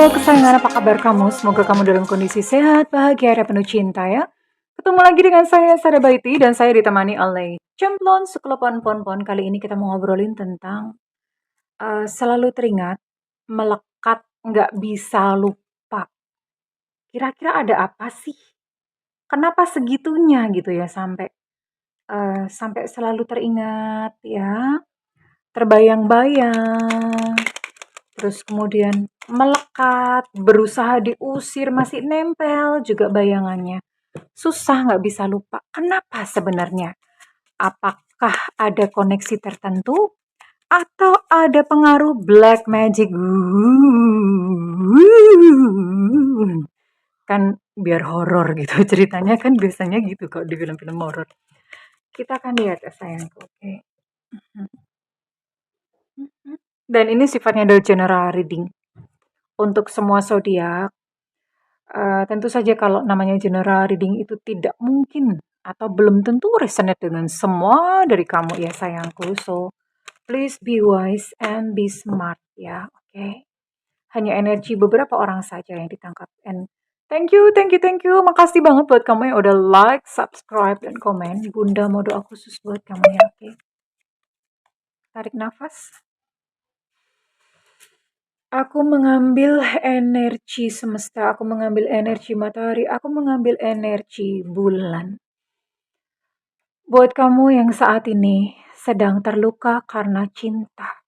Halo kesayangan, apa kabar kamu? Semoga kamu dalam kondisi sehat, bahagia, dan penuh cinta ya. Ketemu lagi dengan saya, Sada Baiti, dan saya ditemani oleh Cemplon Suklepon Pon. Kali ini kita mau ngobrolin tentang selalu teringat, melekat, nggak bisa lupa. Kira-kira ada apa sih? Kenapa segitunya gitu ya sampai selalu teringat ya, terbayang-bayang, terus kemudian melekat, berusaha diusir, masih nempel juga bayangannya. Susah nggak bisa lupa. Kenapa sebenarnya? Apakah ada koneksi tertentu? Atau ada pengaruh black magic? Kan biar horor gitu ceritanya, kan biasanya gitu kok di film-film horor. Kita akan lihat ya sayangku. Oke. Dan ini sifatnya adalah general reading untuk semua zodiak. Tentu saja kalau namanya general reading itu tidak mungkin atau belum tentu resonate dengan semua dari kamu ya sayangku. So, please be wise and be smart ya, oke? Hanya energi beberapa orang saja yang ditangkap. And thank you. Makasih banget buat kamu yang udah like, subscribe, dan komen. Bunda mau doa khusus buat kamu ya, oke? Tarik nafas. Aku mengambil energi semesta, aku mengambil energi matahari, aku mengambil energi bulan. Buat kamu yang saat ini sedang terluka karena cinta,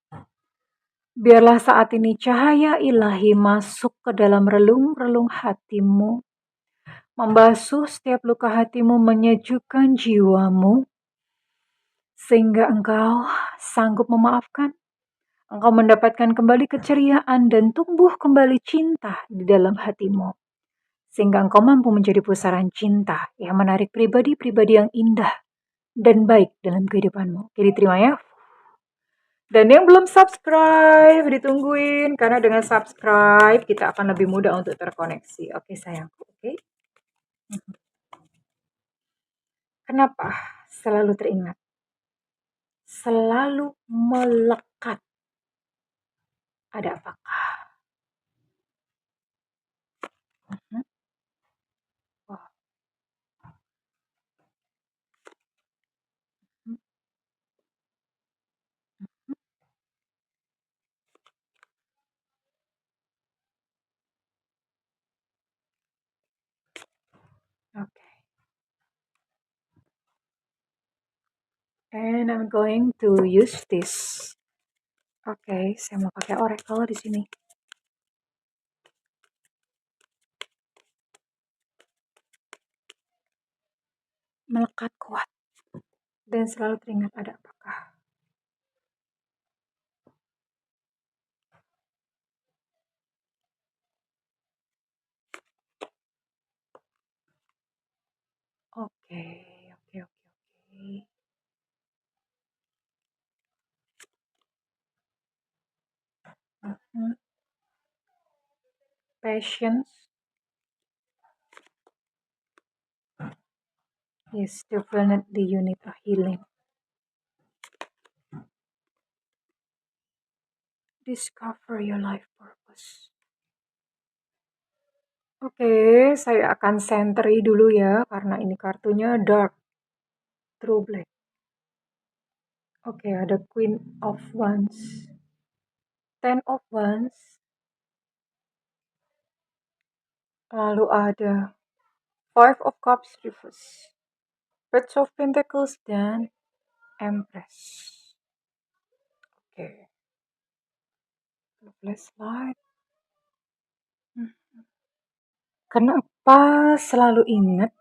biarlah saat ini cahaya ilahi masuk ke dalam relung-relung hatimu, membasuh setiap luka hatimu, menyejukkan jiwamu, sehingga engkau sanggup memaafkan. Engkau mendapatkan kembali keceriaan dan tumbuh kembali cinta di dalam hatimu. Sehingga engkau mampu menjadi pusaran cinta yang menarik pribadi-pribadi yang indah dan baik dalam kehidupanmu. Jadi terima ya. Dan yang belum subscribe, ditungguin. Karena dengan subscribe, kita akan lebih mudah untuk terkoneksi. Oke sayangku, oke? Kenapa selalu teringat? Selalu melekat. Ada apakah? Wah. Oke. And I'm going to use this. Oke, saya mau pakai oracle di sini. Melekat kuat dan selalu teringat ada apakah. Oke. Patience is definitely you need a healing. Discover your life purpose. Oke, saya akan sentri dulu ya, karena ini kartunya dark, true black. Oke, ada Queen of Wands, Ten of Wands, lalu ada Five of Cups reverse, Page of Pentacles, dan Empress. Oke, flashlight. Kenapa selalu ingat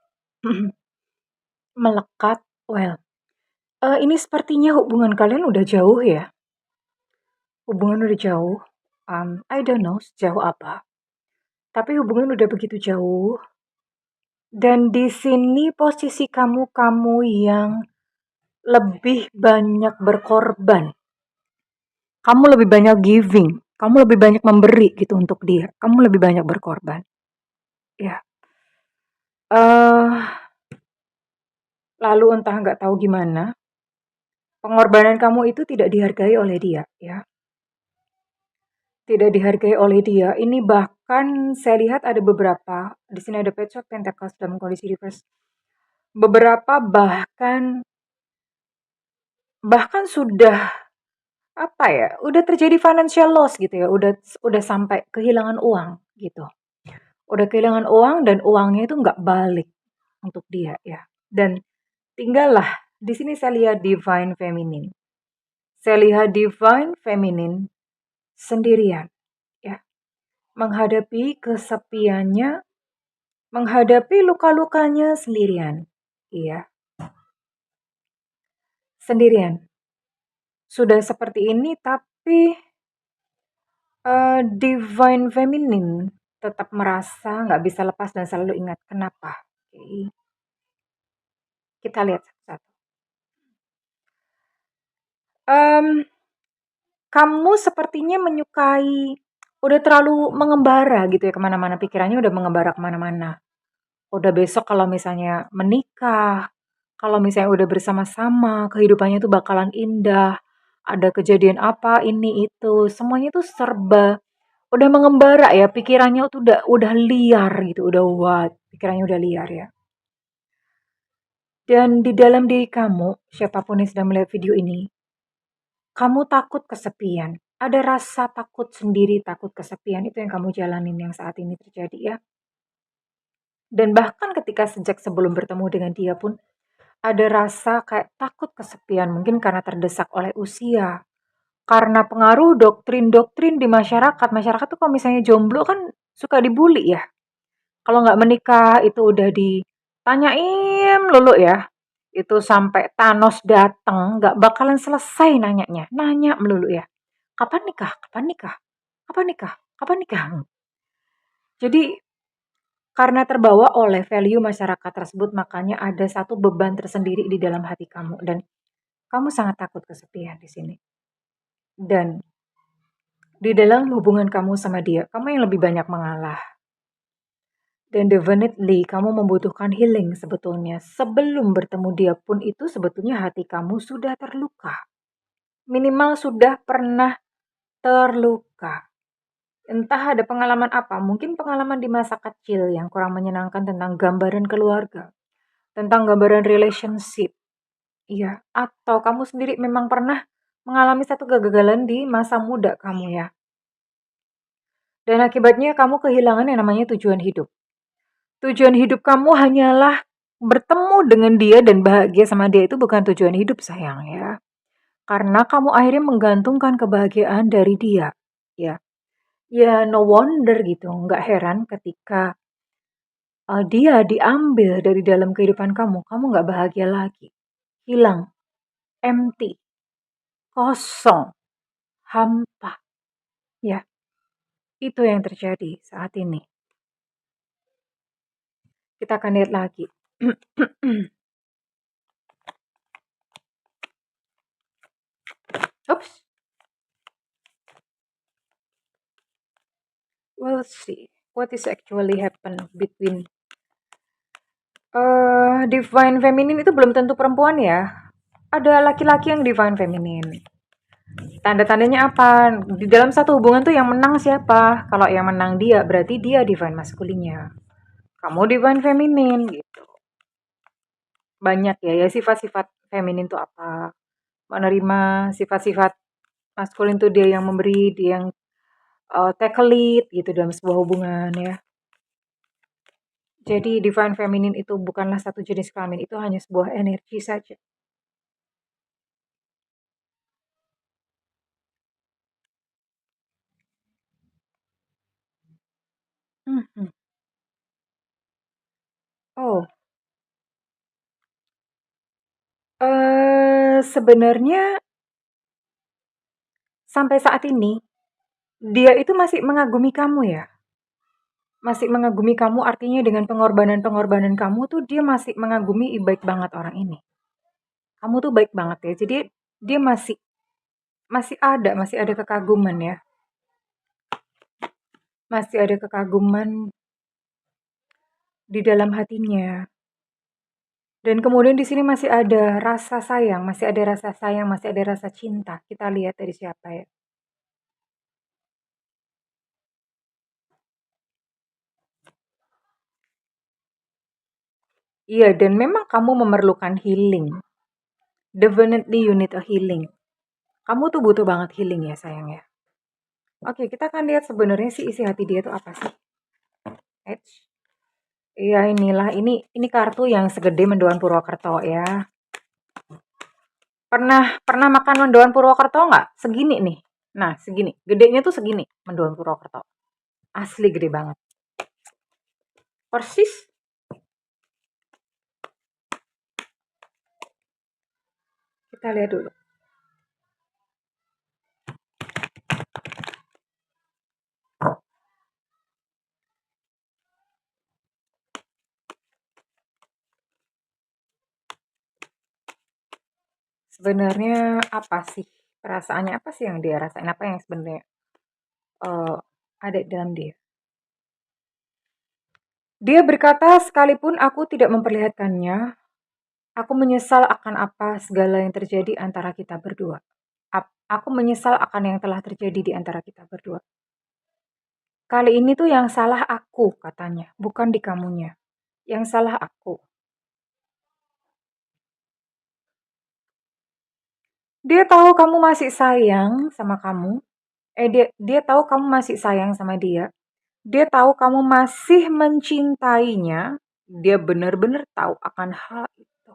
melekat? Well, ini sepertinya hubungan kalian udah jauh ya. Hubungan udah jauh. I don't know sejauh apa. Tapi hubungan udah begitu jauh. Dan di sini posisi kamu yang lebih banyak berkorban. Kamu lebih banyak giving. Kamu lebih banyak memberi gitu untuk dia. Kamu lebih banyak berkorban. Ya. Lalu entah nggak tahu gimana, pengorbanan kamu itu tidak dihargai oleh dia, ya. Tidak dihargai oleh dia. Ini Bahkan saya lihat ada beberapa, di sini ada Page of Pentacles dalam kondisi reverse. Beberapa bahkan sudah apa ya, udah terjadi financial loss gitu ya, udah sampai kehilangan uang gitu. Udah kehilangan uang dan uangnya itu nggak balik untuk dia ya. Dan tinggallah di sini saya lihat Divine Feminine. Saya lihat Divine Feminine sendirian ya, menghadapi kesepiannya, menghadapi luka-lukanya sendirian. Iya, sendirian. Sudah seperti ini tapi Divine Feminine tetap merasa nggak bisa lepas dan selalu ingat kenapa. Oke, kita lihat satu-satu. Mmm, kamu sepertinya menyukai udah terlalu mengembara gitu ya kemana-mana, pikirannya udah mengembara kemana-mana. Udah besok kalau misalnya menikah, kalau misalnya udah bersama-sama, kehidupannya tuh bakalan indah, ada kejadian apa, ini, itu, semuanya tuh serba udah mengembara ya, pikirannya tuh udah liar gitu, udah pikirannya udah liar ya. Dan di dalam diri kamu, siapapun yang sedang melihat video ini, kamu takut kesepian. Ada rasa takut sendiri, takut kesepian itu yang kamu jalanin yang saat ini terjadi ya. Dan bahkan ketika sejak sebelum bertemu dengan dia pun ada rasa kayak takut kesepian, mungkin karena terdesak oleh usia, karena pengaruh doktrin-doktrin di masyarakat. Masyarakat tuh kalau misalnya jomblo kan suka dibully ya. Kalau nggak menikah itu udah ditanyain lulu ya. Itu sampai Thanos datang nggak bakalan selesai nanyanya. Nanya melulu ya. Kapan nikah? Kapan nikah? Kapan nikah? Kapan nikah? Jadi karena terbawa oleh value masyarakat tersebut, makanya ada satu beban tersendiri di dalam hati kamu dan kamu sangat takut kesepian di sini. Dan di dalam hubungan kamu sama dia, kamu yang lebih banyak mengalah. Dan definitely kamu membutuhkan healing sebetulnya. Sebelum bertemu dia pun itu sebetulnya hati kamu sudah terluka. Minimal sudah pernah terluka. Entah ada pengalaman apa, mungkin pengalaman di masa kecil yang kurang menyenangkan tentang gambaran keluarga, tentang gambaran relationship. Iya, atau kamu sendiri memang pernah mengalami satu kegagalan di masa muda kamu ya. Dan akibatnya kamu kehilangan yang namanya tujuan hidup. Tujuan hidup kamu hanyalah bertemu dengan dia dan bahagia sama dia itu bukan tujuan hidup sayang ya. Karena kamu akhirnya menggantungkan kebahagiaan dari dia. Ya, ya no wonder gitu. Nggak heran ketika dia diambil dari dalam kehidupan kamu. Kamu nggak bahagia lagi. Hilang, empty, kosong, hampa. Ya, itu yang terjadi saat ini. Kita akan lihat lagi. Oops. We'll see what is actually happen between divine feminine itu belum tentu perempuan ya. Ada laki-laki yang divine feminine. Tanda-tandanya apa? Di dalam satu hubungan tuh yang menang siapa? Kalau yang menang dia, berarti dia divine maskulinnya. Kamu divine feminine gitu. Banyak ya sifat-sifat feminin tuh apa? Menerima sifat-sifat maskulin tuh dia yang memberi, dia yang take a lead gitu dalam sebuah hubungan ya. Jadi divine feminine itu bukanlah satu jenis kelamin, itu hanya sebuah energi saja. Mhm. Oh, sebenarnya sampai saat ini dia itu masih mengagumi kamu ya? Masih mengagumi kamu artinya dengan pengorbanan-pengorbanan kamu tuh dia masih mengagumi, baik banget orang ini. Kamu tuh baik banget ya. Jadi dia masih masih ada kekaguman ya. Masih ada kekaguman di dalam hatinya. Dan kemudian di sini masih ada rasa sayang, masih ada rasa sayang, masih ada rasa cinta. Kita lihat dari siapa ya. Iya, dan memang kamu memerlukan healing. Definitely you need a healing. Kamu tuh butuh banget healing ya sayang ya. Oke, kita akan lihat sebenarnya sih isi hati dia tuh apa sih. Eits. Iya inilah, ini kartu yang segede mendoan Purwokerto ya. Pernah pernah makan mendoan Purwokerto nggak? Segini nih. Nah, segini. Gedenya tuh segini mendoan Purwokerto. Asli gede banget. Persis. Kita lihat dulu. Sebenarnya apa sih? Perasaannya apa sih yang dia rasain? Apa yang sebenarnya eh, ada di dalam dia? Dia berkata, sekalipun aku tidak memperlihatkannya, aku menyesal akan apa segala yang terjadi antara kita berdua. Aku menyesal akan yang telah terjadi di antara kita berdua. Kali ini tuh yang salah aku katanya, bukan di kamunya. Yang salah aku. Dia tahu kamu masih sayang sama kamu. Dia tahu kamu masih sayang sama dia. Dia tahu kamu masih mencintainya. Dia benar-benar tahu akan hal itu.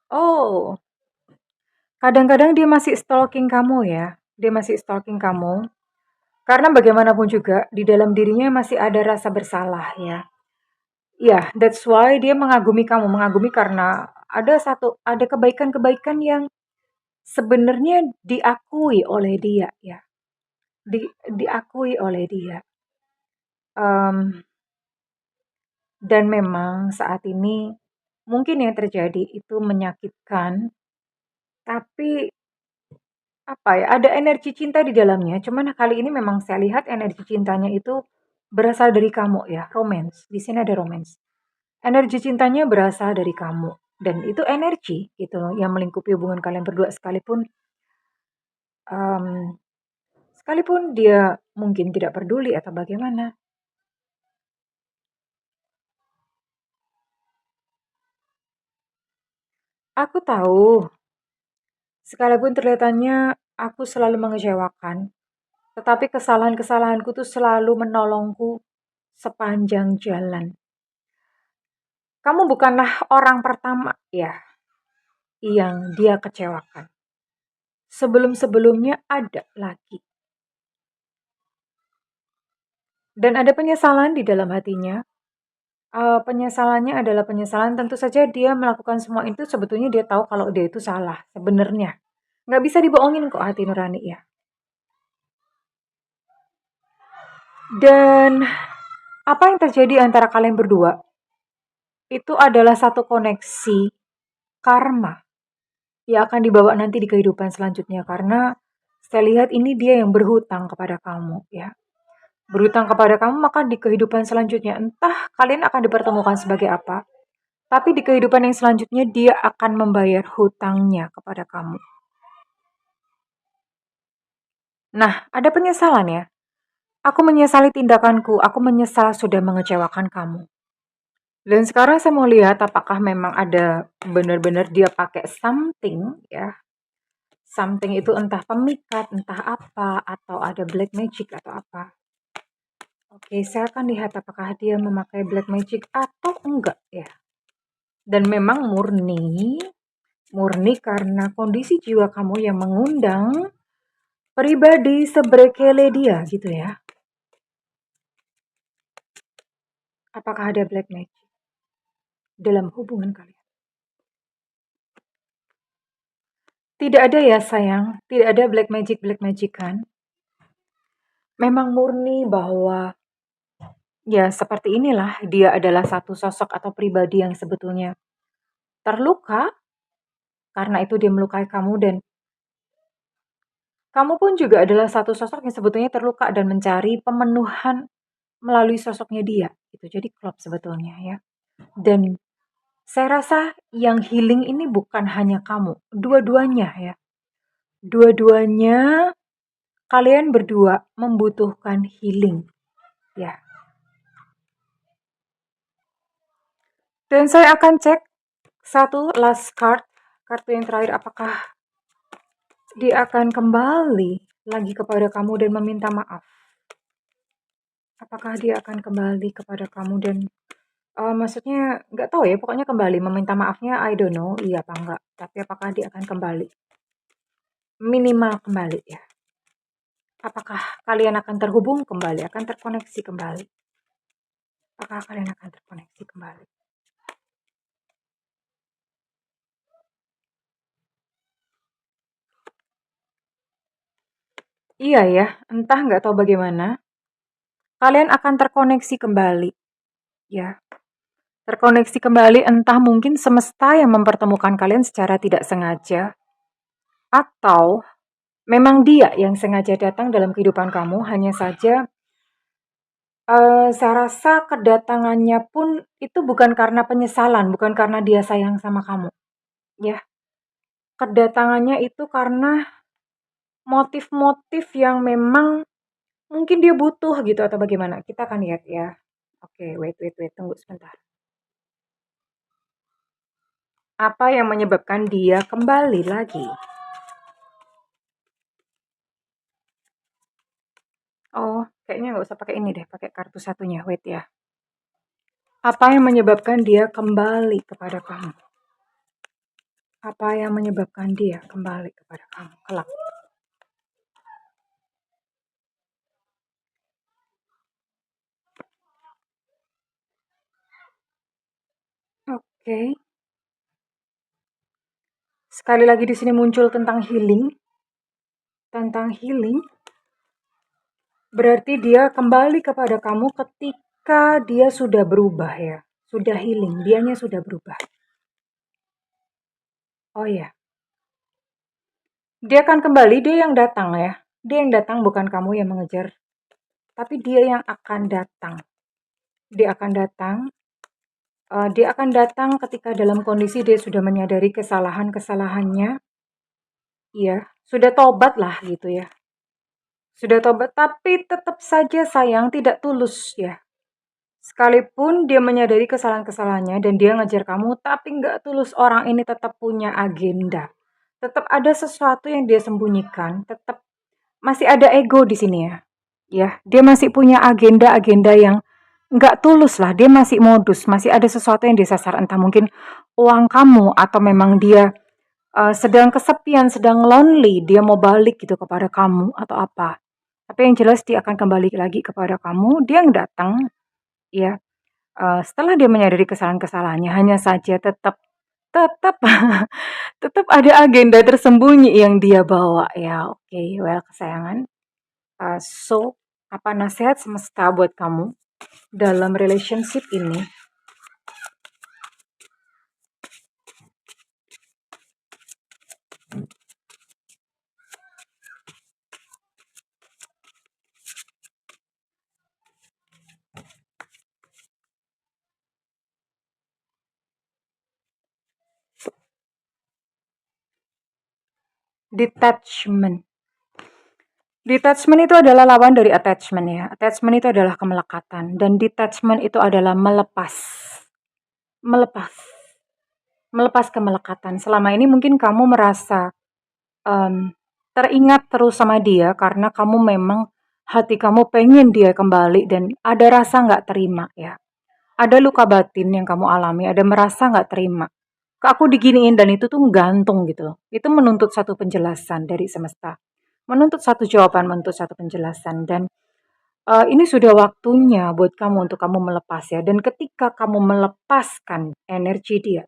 Oh, kadang-kadang dia masih stalking kamu ya. Dia masih stalking kamu. Karena bagaimanapun juga, di dalam dirinya masih ada rasa bersalah ya. Ya, that's why dia mengagumi kamu. Mengagumi karena ada kebaikan-kebaikan yang sebenarnya diakui oleh dia ya. Diakui oleh dia. Em, dan memang saat ini mungkin yang terjadi itu menyakitkan, tapi apa ya, ada energi cinta di dalamnya. Cuman kali ini memang saya lihat energi cintanya itu berasal dari kamu ya, romance. Di sini ada romance. Energi cintanya berasal dari kamu. Dan itu energi gitu loh yang melingkupi hubungan kalian berdua em, sekalipun dia mungkin tidak peduli atau bagaimana. Aku tahu, sekalipun terlihatannya aku selalu mengecewakan, tetapi kesalahan-kesalahanku tuh selalu menolongku sepanjang jalan. Kamu bukanlah orang pertama ya yang dia kecewakan. Sebelum-sebelumnya ada lagi. Dan ada penyesalan di dalam hatinya. Penyesalannya adalah penyesalan tentu saja dia melakukan semua itu sebetulnya dia tahu kalau dia itu salah sebenarnya. Nggak bisa dibohongin kok hati nurani ya. Dan apa yang terjadi antara kalian berdua itu adalah satu koneksi karma yang akan dibawa nanti di kehidupan selanjutnya karena saya lihat ini dia yang berhutang kepada kamu ya. Berhutang kepada kamu maka di kehidupan selanjutnya entah kalian akan dipertemukan sebagai apa, tapi di kehidupan yang selanjutnya dia akan membayar hutangnya kepada kamu. Nah, ada penyesalan ya. Aku menyesali tindakanku, aku menyesal sudah mengecewakan kamu. Dan sekarang saya mau lihat apakah memang ada benar-benar dia pakai something ya. Something itu entah pemikat, entah apa, atau ada black magic atau apa. Oke, saya akan lihat apakah dia memakai black magic atau enggak ya. Dan memang murni karena kondisi jiwa kamu yang mengundang pribadi sebrekele dia gitu ya. Apakah ada black magic dalam hubungan kalian? Tidak ada ya sayang, tidak ada black magic kan. Memang murni bahwa ya seperti inilah dia adalah satu sosok atau pribadi yang sebetulnya terluka karena itu dia melukai kamu dan kamu pun juga adalah satu sosok yang sebetulnya terluka dan mencari pemenuhan melalui sosoknya dia gitu. Jadi klop sebetulnya ya. Dan saya rasa yang healing ini bukan hanya kamu, dua-duanya ya. Dua-duanya kalian berdua membutuhkan healing ya. Dan saya akan cek satu last card, kartu yang terakhir, apakah dia akan kembali lagi kepada kamu dan meminta maaf. Apakah dia akan kembali kepada kamu dan maksudnya nggak tahu ya, pokoknya kembali meminta maafnya I don't know iya apa enggak. Tapi apakah dia akan kembali? Minimal kembali ya. Apakah kalian akan terhubung kembali, akan terkoneksi kembali? Apakah kalian akan terkoneksi kembali? Iya ya, entah nggak tahu bagaimana. Kalian akan terkoneksi kembali. Ya, terkoneksi kembali entah mungkin semesta yang mempertemukan kalian secara tidak sengaja. Atau memang dia yang sengaja datang dalam kehidupan kamu, hanya saja saya rasa kedatangannya pun itu bukan karena penyesalan, bukan karena dia sayang sama kamu, ya. Kedatangannya itu karena motif-motif yang memang mungkin dia butuh gitu atau bagaimana. Kita akan lihat ya. Oke, wait, tunggu sebentar. Apa yang menyebabkan dia kembali lagi? Oh, kayaknya nggak usah pakai ini deh, pakai kartu satunya. Wait ya. Apa yang menyebabkan dia kembali kepada kamu? Apa yang menyebabkan dia kembali kepada kamu kelak? Oke. Sekali lagi di sini muncul tentang healing. Tentang healing. Berarti dia kembali kepada kamu ketika dia sudah berubah ya. Sudah healing, dianya sudah berubah. Oh ya. Dia akan kembali, dia yang datang ya. Dia yang datang, bukan kamu yang mengejar. Tapi dia yang akan datang. Dia akan datang. Dia akan datang ketika dalam kondisi dia sudah menyadari kesalahan-kesalahannya. Iya, sudah tobat lah gitu ya. Sudah tobat, tapi tetap saja sayang, tidak tulus ya. Sekalipun dia menyadari kesalahan-kesalahannya dan dia ngejar kamu, tapi nggak tulus, orang ini tetap punya agenda. Tetap ada sesuatu yang dia sembunyikan, tetap masih ada ego di sini ya. Ya, dia masih punya agenda-agenda yang nggak tulus lah. Dia masih modus, masih ada sesuatu yang disasar, entah mungkin uang kamu atau memang dia sedang kesepian, sedang lonely, dia mau balik gitu kepada kamu atau apa. Tapi yang jelas dia akan kembali lagi kepada kamu, dia yang datang, ya. Setelah dia menyadari kesalahan-kesalahannya, hanya saja tetap tetap tetap ada agenda tersembunyi yang dia bawa ya. Oke, well kesayangan. So, apa nasihat semesta buat kamu dalam relationship ini? Detachment. Detachment itu adalah lawan dari attachment ya. Attachment itu adalah kemelekatan dan detachment itu adalah melepas. Melepas. Melepas kemelekatan. Selama ini mungkin kamu merasa teringat terus sama dia karena kamu memang hati kamu pengen dia kembali dan ada rasa nggak terima ya. Ada luka batin yang kamu alami, ada merasa nggak terima. Kok aku diginiin dan itu tuh gantung gitu loh. Itu menuntut satu penjelasan dari semesta. Menuntut satu jawaban, menuntut satu penjelasan. Dan ini sudah waktunya buat kamu untuk kamu melepas ya. Dan ketika kamu melepaskan energi dia,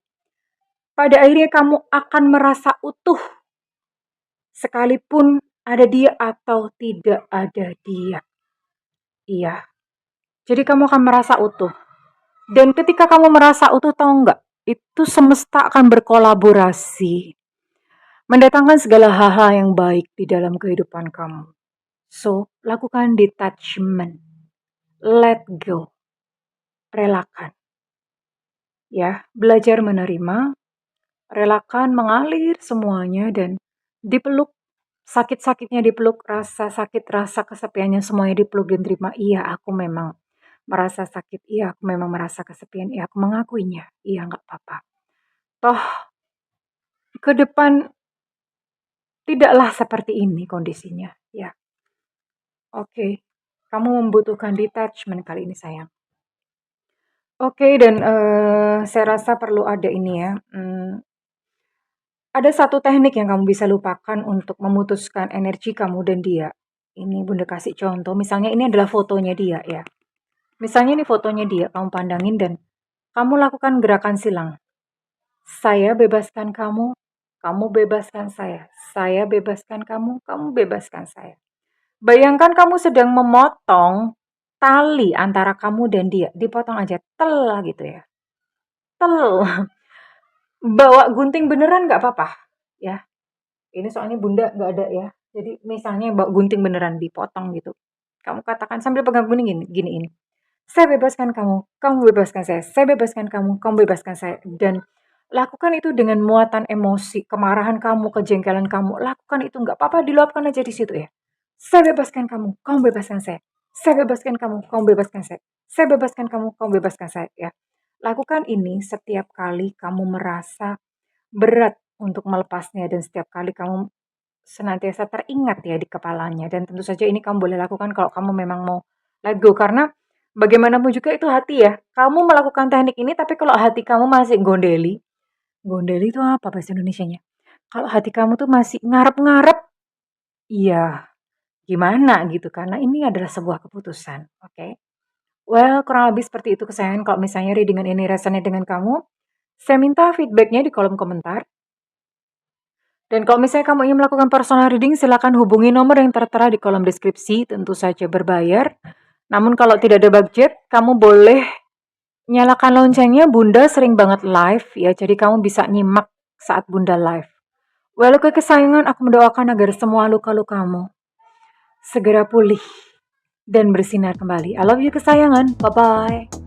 pada akhirnya kamu akan merasa utuh. Sekalipun ada dia atau tidak ada dia. Iya. Jadi kamu akan merasa utuh. Dan ketika kamu merasa utuh, tahu nggak? Itu semesta akan berkolaborasi. Mendatangkan segala hal-hal yang baik di dalam kehidupan kamu. So, lakukan detachment. Let go. Relakan. Ya, belajar menerima. Relakan mengalir semuanya dan dipeluk. Sakit-sakitnya dipeluk, rasa sakit, rasa kesepiannya semuanya dipeluk dan terima. Iya, aku memang merasa sakit, iya aku memang merasa kesepian, iya aku mengakuinya, iya nggak apa-apa. Toh ke depan tidaklah seperti ini kondisinya, ya. Oke, kamu membutuhkan detachment kali ini sayang. Oke, dan saya rasa perlu ada ini ya. Ada satu teknik yang kamu bisa lupakan untuk memutuskan energi kamu dan dia. Ini Bunda kasih contoh, misalnya ini adalah fotonya dia ya. Misalnya ini fotonya dia, kamu pandangin dan kamu lakukan gerakan silang. Saya bebaskan kamu, kamu bebaskan saya. Saya bebaskan kamu, kamu bebaskan saya. Bayangkan kamu sedang memotong tali antara kamu dan dia. Dipotong aja, tel gitu ya. Tel. Bawa gunting beneran nggak apa-apa ya. Ini soalnya Bunda nggak ada ya. Jadi misalnya bawa gunting beneran dipotong gitu. Kamu katakan sambil pegang gunting gini ini. Saya bebaskan kamu, kamu bebaskan saya bebaskan kamu, kamu bebaskan saya. Dan lakukan itu dengan muatan emosi, kemarahan kamu, kejengkelan kamu. Lakukan itu nggak apa-apa, diluapkan aja di situ ya. Saya bebaskan kamu, kamu bebaskan saya. Saya bebaskan kamu, kamu bebaskan saya. Saya bebaskan kamu, kamu bebaskan saya ya. Lakukan ini setiap kali kamu merasa berat untuk melepasnya dan setiap kali kamu senantiasa teringat ya di kepalanya. Dan tentu saja ini kamu boleh lakukan kalau kamu memang mau let go. Karena bagaimanapun juga itu hati ya. Kamu melakukan teknik ini tapi kalau hati kamu masih gondeli. Gondeli itu apa bahasa Indonesianya? Kalau hati kamu tuh masih ngarep-ngarep, iya gimana gitu. Karena ini adalah sebuah keputusan. Oke. Well, kurang lebih seperti itu kesayangan. Kalau misalnya readingan ini resonate dengan kamu, saya minta feedbacknya di kolom komentar. Dan kalau misalnya kamu ingin melakukan personal reading, silakan hubungi nomor yang tertera di kolom deskripsi, tentu saja berbayar. Namun kalau tidak ada budget, kamu boleh nyalakan loncengnya, Bunda sering banget live ya, jadi kamu bisa nyimak saat Bunda live. Well, oke kesayangan, aku mendoakan agar semua luka-lukamu segera pulih dan bersinar kembali. I love you kesayangan, bye-bye.